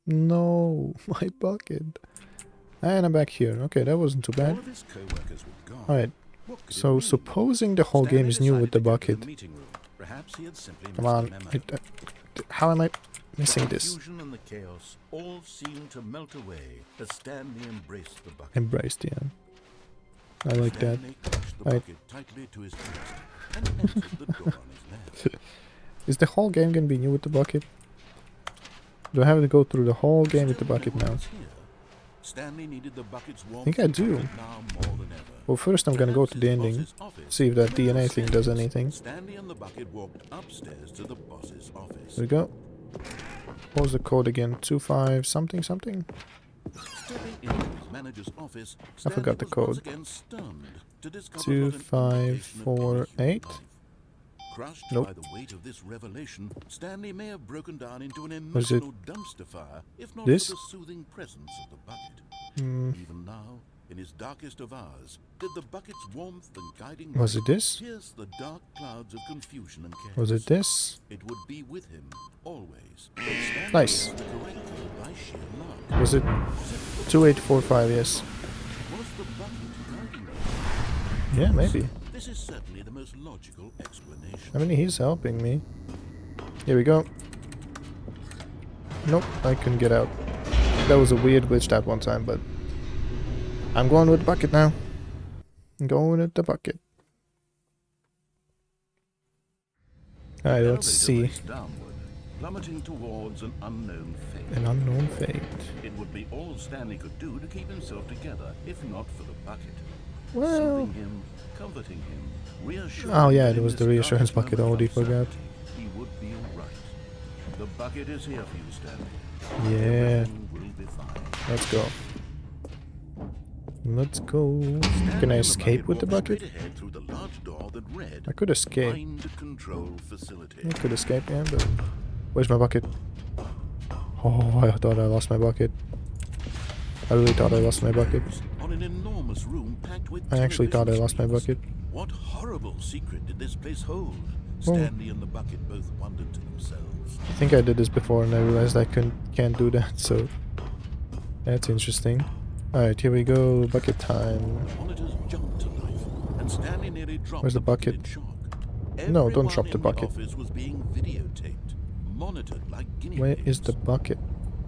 No, my bucket. And I'm back here. Okay, that wasn't too All bad. of his co-workers were gone. Alright, What could it so mean? supposing the whole game is new with the bucket. Perhaps he had simply Come missed on. a memo. How am I missing this? Confusion and the chaos all seemed to melt away as Stanley embraced the bucket. Embraced, yeah. I like that. Stanley clutched the Right. bucket tightly to his chest and entered the door on his left. Is the whole game gonna be new with the bucket? Do I have to go through the whole game with the bucket now? Stanley needed the bucket's warmth think I and do. comfort now more than ever. Well, first I'm gonna go to the ending. See if that DNA thing does anything. Stanley and the bucket walked upstairs to the boss's office. There we go. What was the code again? 25 something something? Stepping into his manager's office, I forgot the Stanley was once code. again stunned to discover 2548. Crushed Nope. by the weight of this revelation, Stanley may have broken down into an Was it emotional dumpster fire if not this? for the soothing presence of the bucket. Hmm. Even now, in his darkest of hours, did the bucket's warmth and guiding Was light it this? pierce the dark clouds of confusion and chaos. Was it this? It would be with him always. But Stanley Nice. was the correct code by sheer luck. Was it 2845? Yes. Was the bucket guiding him? Yeah, maybe. This is certainly the most logical explanation. I mean, he's helping me. Here we go. Nope, I couldn't get out. That was a weird glitch that one time, but I'm going with the bucket now. I'm going with the bucket. Alright, let's see. Raced downward, plummeting towards an unknown fate. An unknown fate. It would be all Stanley could do to keep himself together, if not for the bucket. Well, Soothing him, comforting him, reassuring oh yeah, him there in was the this reassurance darkest bucket. I moment already of forgot. certainty, he would be alright. The bucket is here for you, Stanley. Yeah, Everything will be fine. let's go. Let's go. Stanley Can I and escape with the walked bucket? straight ahead through the large door that read I could escape. Mind Control Facility. I could escape, yeah, but where's my bucket? Oh, I thought I lost my bucket. I really thought I lost my bucket. On an enormous room packed with I actually thought I lost my television bucket. screens. What horrible secret did this place hold? Oh. Stanley and the bucket both wondered to themselves. I think I did this before and I realized I can't do that, so that's interesting. Alright, here we go, bucket time. Monitors jumped to life, and Stanley nearly dropped Where's the bucket? in shock. No, don't Everyone drop the in bucket. office was being videotaped, monitored like guinea Where pigs. is the bucket?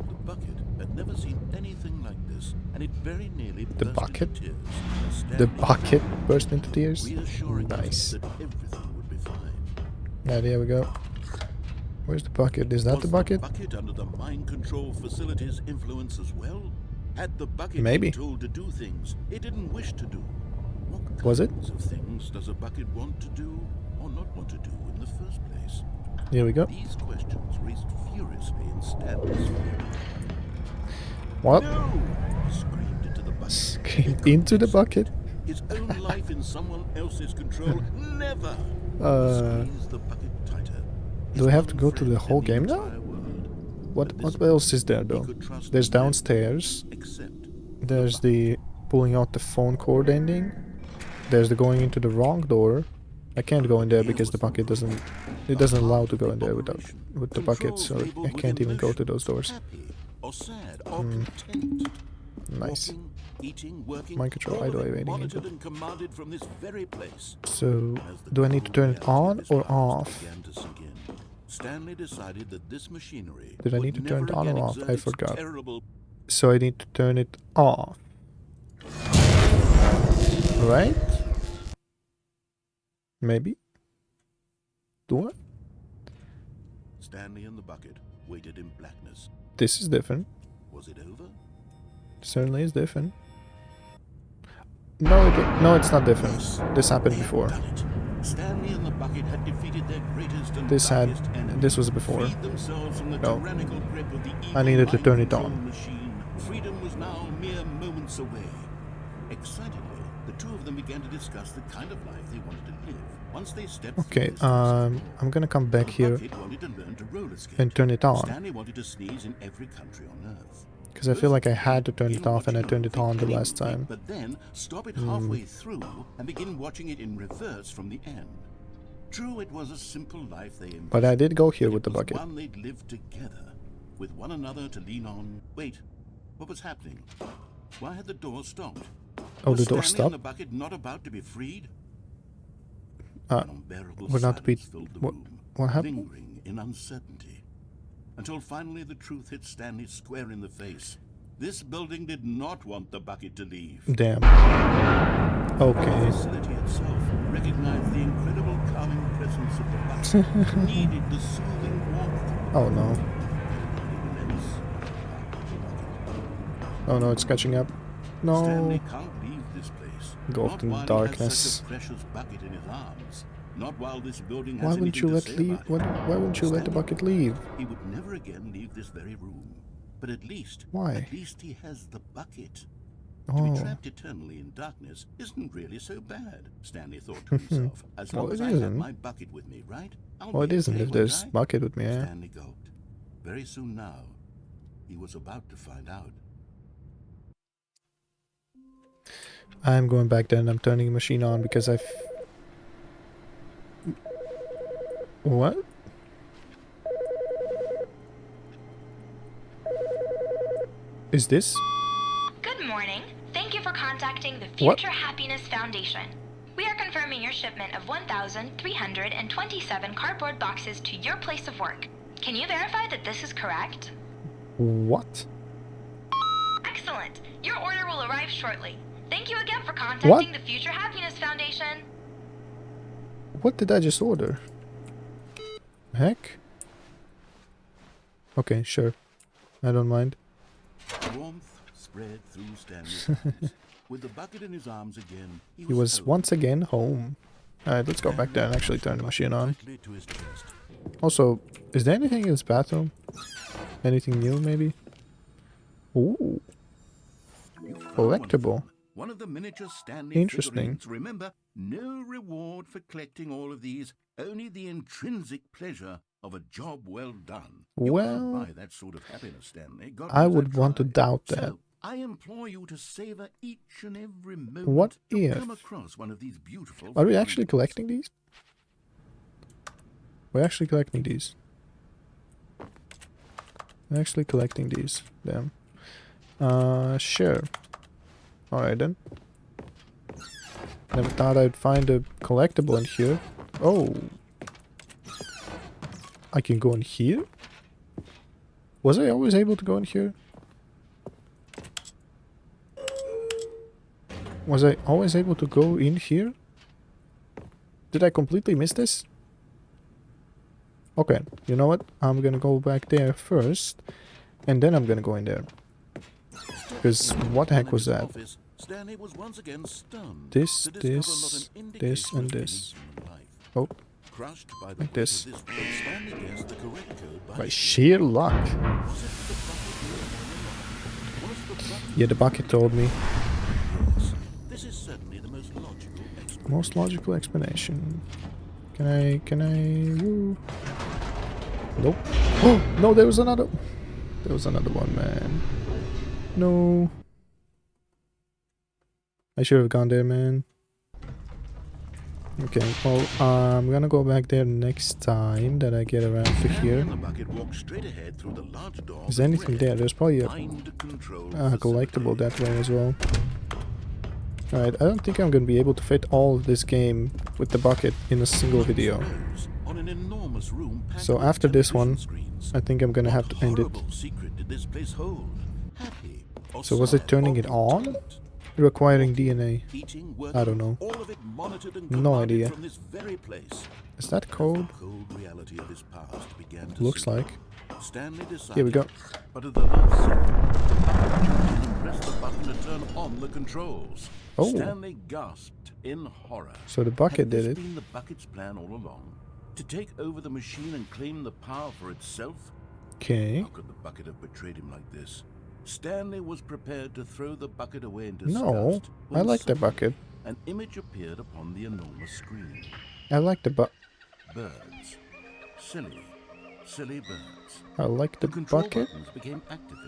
The bucket had never seen anything like this, and it very nearly The burst bucket? into tears. as The Stanley bucket burst into tears? reassuring us Nice. that everything would be fine. Alright, here we go. Where's the bucket? Is that Was the bucket? The bucket under the mind control facility's influence as well? Had the bucket Maybe. been told to do things it didn't wish to do? What Was it? kinds of things does a bucket want to do or not want to do in the first place? Here we go. These questions raced furiously in Stanley's mind. What? No! He screamed into the bucket. Screamed into the bucket? His own life in someone else's control. Never! Uh, Squeeze the bucket tighter. do I have to go to the whole game now? What else is there though? There's downstairs. There's the pulling out the phone cord ending. There's the going into the wrong door. I can't go in there because the bucket doesn't allow to go in there with the bucket, so I can't even go to those doors. Or sad, or content. Nice. Walking, eating, working, Mind control, all idle of it evading monitored into. and commanded from this very place. So, As the do I need to turn it reality of on his or past off? began to sink in, Stanley decided that this machinery Did I would need to turn it never on or again off? exert I its forgot. terrible So I need to turn it off. Right? Maybe? Do I? Stanley and the bucket waited in blackness. This is different. Was it over? Certainly is different. No, it's not different. This happened They had before. done it. Stanley and the bucket had defeated their greatest and darkest enemy. This was before. Freed themselves from the No. tyrannical grip of the I evil needed to mind turn it control on. Machine. Freedom was now mere moments away. Excitedly, the two of them began to discuss the kind of life they wanted to live. Once they stepped Okay, through this door, I'm gonna come back the here bucket wanted to learn to roller skate. and turn it on. Stanley wanted to sneeze in every country on Earth. Because I feel like I had to turn it Begin off and I watching turned it a on the movie last clean, time. But then stop it halfway through and begin watching it in reverse from the end. True, it was a simple life they envisioned. But I did go here but with the it was bucket. one they'd lived together, with one another to lean on. Wait, what was happening? Why had the door stopped? Oh, Was the door Stanley stopped? and the bucket not about to be freed? Uh, An unbearable we're not to be- silence filled the what- room, what happened? lingering in uncertainty, until finally the truth hit Stanley square in the face. This building did not want the bucket to leave. Damn. The Okay. facility itself recognized the incredible calming presence of the bucket, needed the soothing warmth. Oh no. The immense power of the bucket. Oh no, it's catching up. No. Stanley can't leave this place. Go off Not in while darkness. He has such a precious bucket in his arms. Not while this building has Why wouldn't you anything let to say leave? about it. Why wouldn't you let the Stanley bucket leave? He would never again leave this very room. But at least, Why? At least he has the bucket. To be Oh. trapped eternally in darkness isn't really so bad, Stanley thought to himself. As long Well, as it I have isn't. my bucket with me, right? I'll Well, it be isn't okay, if won't there's I? bucket with me, eh? Stanley gulped. Very soon now, he was about to find out. I'm going back there and I'm turning the machine on because What? Is this? Good morning. Thank you for contacting the What? Future Happiness Foundation. We are confirming your shipment of 1,327 cardboard boxes to your place of work. Can you verify that this is correct? What? Excellent. Your order will arrive shortly. Thank you again for contacting the Future Happiness Foundation. What did I just order? Heck? Okay, sure. I don't mind. Warmth spread through Stanley's hands. With the bucket in his arms again, He was home. once again home. Alright, let's go back there and actually turn the machine on. Tightly to his chest. Also, is there anything in this bathroom? Anything new, maybe? Ooh. You found Collectible. One of the miniature Stanley Interesting. figurines. Remember, no reward for collecting all of these, only the intrinsic pleasure of a job well done. Well, you can't buy that sort of happiness, Stanley. God I knows would I've want to tried. doubt that. So, I implore you to savor each and every moment What you if... come across one of these beautiful... Are we actually collecting these? We're actually collecting these. We're actually collecting these. Damn. Sure. Alright then. Never thought I'd find a collectible in here. Oh. I can go in here? Was I always able to go in here? Was I always able to go in here? Did I completely miss this? Okay, you know what? I'm gonna go back there first, and then I'm gonna go in there. Because what the heck was that? Stanley was once again stunned This, to discover this, not an this, indication and of any this. human life. Oh, Crushed by the like weight this. of this world, Stanley guessed the correct code By his sheer luck. Was it the bucket was the bucket? Yeah, the bucket told me. Yes, this is certainly the most logical explanation. Most logical explanation. Can I... Woo. Nope. Oh, no, there was another... There was another one, man. No. I should have gone there, man. Okay, well, I'm gonna go back there next time that I get around to here. The bucket walked straight ahead through the large door. Is there anything there? There's probably a collectible that way as well. Alright, I don't think I'm gonna be able to fit all of this game with the bucket in a single video. So after this one, I think I'm gonna have to end it. So was it turning it on? Requiring DNA. I don't know. No idea. Is that code? Looks like. Here we go. But at the last second, press the button to turn on the controls. Oh. Stanley gasped in horror. So the bucket did Had it. this been the bucket's plan all along? To take over the machine and claim the power for itself? Okay. How could the bucket have betrayed him like this? Stanley was prepared to throw the bucket away in disgust. No, I like the bucket. An image appeared upon the enormous screen. I like the Birds. Silly birds. I like the control bucket. buttons became active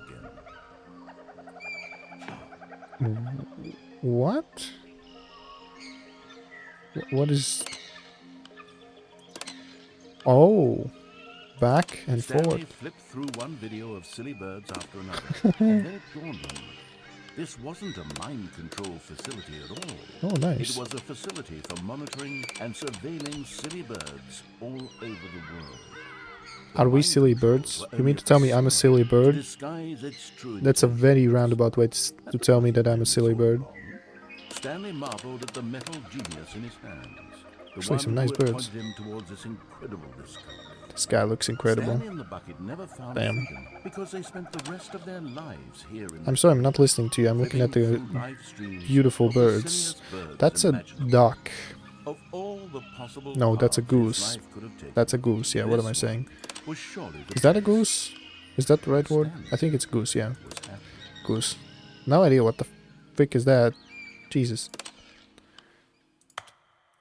again. What? What is... Oh. Back and Stanley forward. flipped through one video of silly birds after another, and then it dawned on him. This wasn't a mind control facility at all. Oh, nice. It was a facility for monitoring and surveilling silly birds all over the world. Are we silly birds? You mean to tell me I'm a silly bird? That's a very roundabout way to tell me that I'm a silly bird. Stanley marveled at the metal genius in his hands. Actually, some nice birds. Him towards this incredible discovery. This guy looks incredible. Stanley and the bucket never found Damn. freedom because they spent the rest of their lives here in I'm sorry, I'm not listening to you. I'm looking at the beautiful birds. That's a duck. Of all the possible No, that's a paths his goose. life could have taken, That's a goose, yeah, what am I saying? was surely the Is that a goose? Is that the right word? I think it's goose, yeah. was happy. Goose. No idea what the frick is that. Jesus.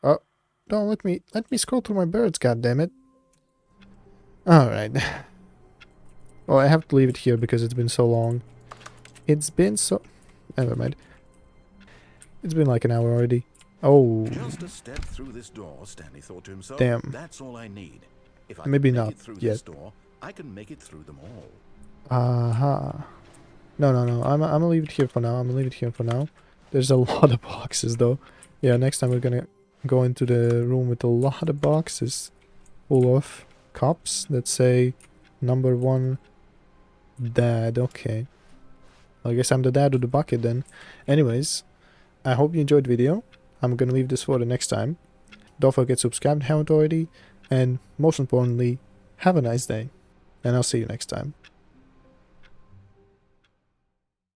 Oh, don't let me scroll through my birds, goddammit. Alright. Well, I have to leave it here because it's been so long. It's been so... Never mind. It's been like an hour already. Oh. Just a step through this door, Stanley thought to himself. Damn. That's all I need. If I Maybe can make not it through yet. this door, I can make it through them all. No. I'm gonna leave it here for now. There's a lot of boxes though. Yeah, next time we're gonna go into the room with a lot of boxes full of cups that say number 1 dad. Okay. I guess I'm the dad of the bucket then. Anyways, I hope you enjoyed the video. I'm gonna leave this for the next time. Don't forget to subscribe if you haven't already. And most importantly, have a nice day. And I'll see you next time.